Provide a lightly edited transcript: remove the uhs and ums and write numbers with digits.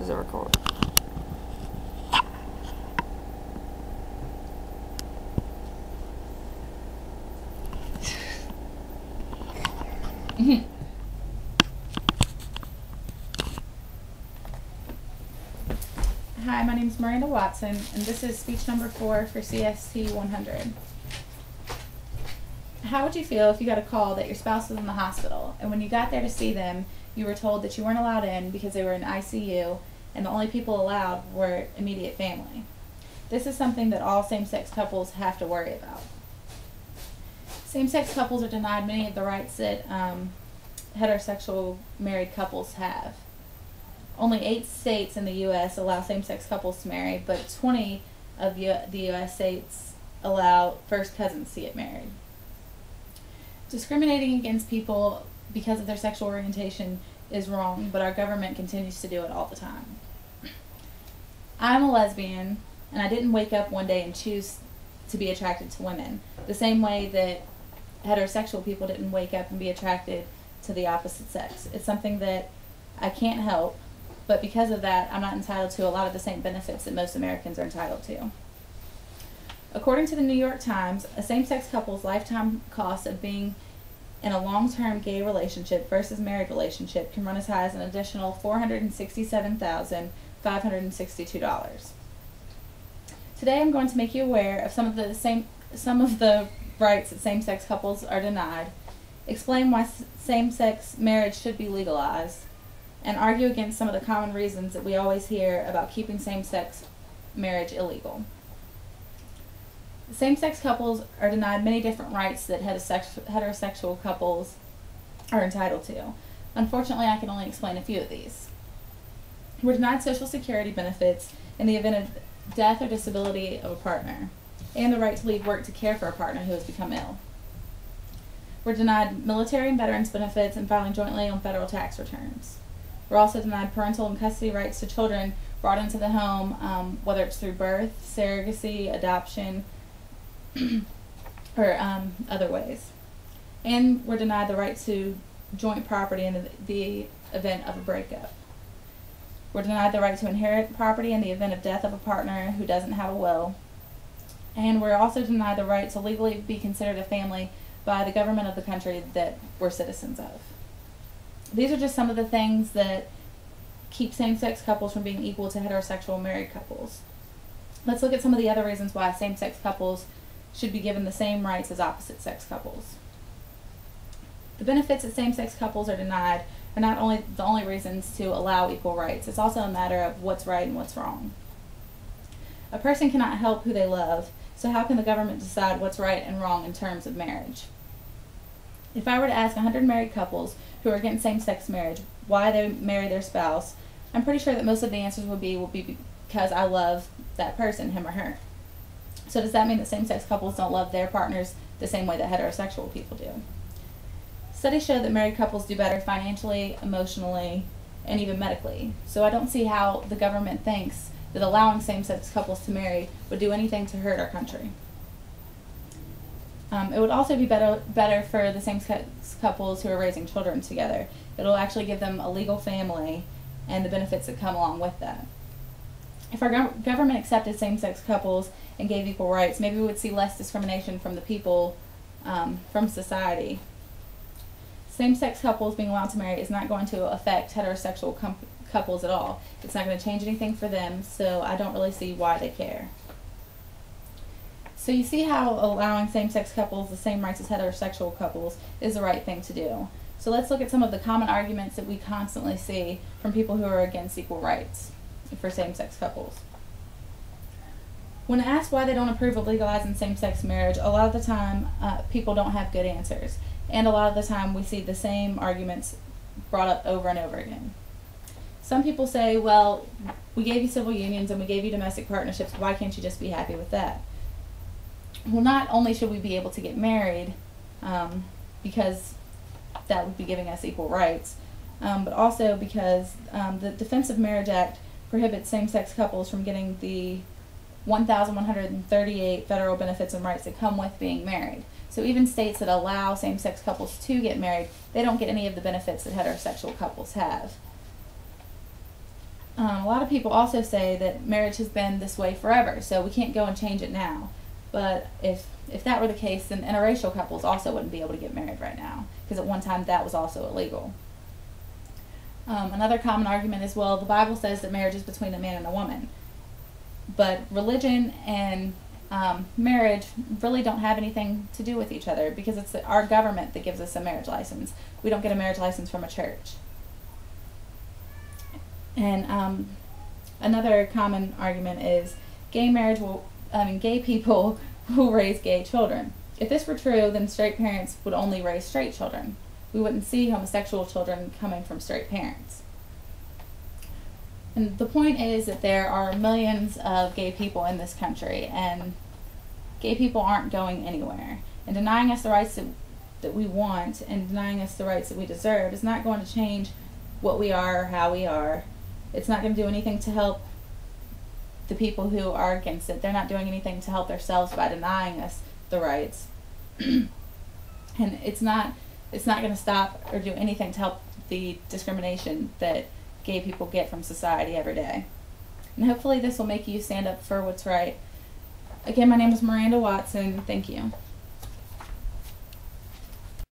Is it recording? Hi, my name is Miranda Watson, and this is speech number 4 for CST 100. How would you feel if you got a call that your spouse was in the hospital, and when you got there to see them, you were told that you weren't allowed in because they were in ICU, and the only people allowed were immediate family? This is something that all same-sex couples have to worry about. Same-sex couples are denied many of the rights that heterosexual married couples have. Only 8 states in the U.S. allow same-sex couples to marry, but 20 of the U.S. states allow first cousins to get married. Discriminating against people because of their sexual orientation is wrong, but our government continues to do it all the time. I'm a lesbian, and I didn't wake up one day and choose to be attracted to women, the same way that heterosexual people didn't wake up and be attracted to the opposite sex. It's something that I can't help, but because of that, I'm not entitled to a lot of the same benefits that most Americans are entitled to. According to the New York Times, a same-sex couple's lifetime cost of being in a long-term gay relationship versus married relationship can run as high as an additional $467,562. Today I'm going to make you aware of some of the rights that same-sex couples are denied, explain why same-sex marriage should be legalized, and argue against some of the common reasons that we always hear about keeping same-sex marriage illegal. Same-sex couples are denied many different rights that heterosexual couples are entitled to. Unfortunately, I can only explain a few of these. We're denied Social Security benefits in the event of death or disability of a partner, and the right to leave work to care for a partner who has become ill. We're denied military and veterans benefits and filing jointly on federal tax returns. We're also denied parental and custody rights to children brought into the home, whether it's through birth, surrogacy, adoption, or other ways. And we're denied the right to joint property in the event of a breakup. We're denied the right to inherit property in the event of death of a partner who doesn't have a will. And we're also denied the right to legally be considered a family by the government of the country that we're citizens of. These are just some of the things that keep same-sex couples from being equal to heterosexual married couples. Let's look at some of the other reasons why same-sex couples should be given the same rights as opposite-sex couples. The benefits that same-sex couples are denied are not only the only reasons to allow equal rights, it's also a matter of what's right and what's wrong. A person cannot help who they love, so how can the government decide what's right and wrong in terms of marriage? If I were to ask 100 married couples who are against same-sex marriage why they marry their spouse, I'm pretty sure that most of the answers will be because I love that person, him or her. So does that mean that same-sex couples don't love their partners the same way that heterosexual people do? Studies show that married couples do better financially, emotionally, and even medically. So I don't see how the government thinks that allowing same-sex couples to marry would do anything to hurt our country. It would also be better for the same-sex couples who are raising children together. It'll actually give them a legal family and the benefits that come along with that. If our government accepted same-sex couples and gave equal rights, maybe we would see less discrimination from the people, from society. Same-sex couples being allowed to marry is not going to affect heterosexual couples at all. It's not going to change anything for them, so I don't really see why they care. So you see how allowing same-sex couples the same rights as heterosexual couples is the right thing to do. So let's look at some of the common arguments that we constantly see from people who are against equal rights for same-sex couples. When asked why they don't approve of legalizing same-sex marriage, a lot of the time people don't have good answers. And a lot of the time we see the same arguments brought up over and over again. Some people say, well, we gave you civil unions and we gave you domestic partnerships, why can't you just be happy with that? Well, not only should we be able to get married, because that would be giving us equal rights, but also because the Defense of Marriage Act prohibits same-sex couples from getting the 1,138 federal benefits and rights that come with being married. So even states that allow same-sex couples to get married, they don't get any of the benefits that heterosexual couples have. A lot of people also say that marriage has been this way forever, so we can't go and change it now. But if that were the case, then interracial couples also wouldn't be able to get married right now, because at one time that was also illegal. Another common argument is, well, the Bible says that marriage is between a man and a woman. But religion and marriage really don't have anything to do with each other, because it's our government that gives us a marriage license. We don't get a marriage license from a church. And another common argument is gay people will raise gay children. If this were true, then straight parents would only raise straight children. We wouldn't see homosexual children coming from straight parents. And the point is that there are millions of gay people in this country, and gay people aren't going anywhere. And denying us the rights that we want and denying us the rights that we deserve is not going to change what we are or how we are. It's not going to do anything to help the people who are against it. They're not doing anything to help themselves by denying us the rights. And it's not going to stop or do anything to help the discrimination that gay people get from society every day. And hopefully this will make you stand up for what's right. Again, my name is Miranda Watson. Thank you.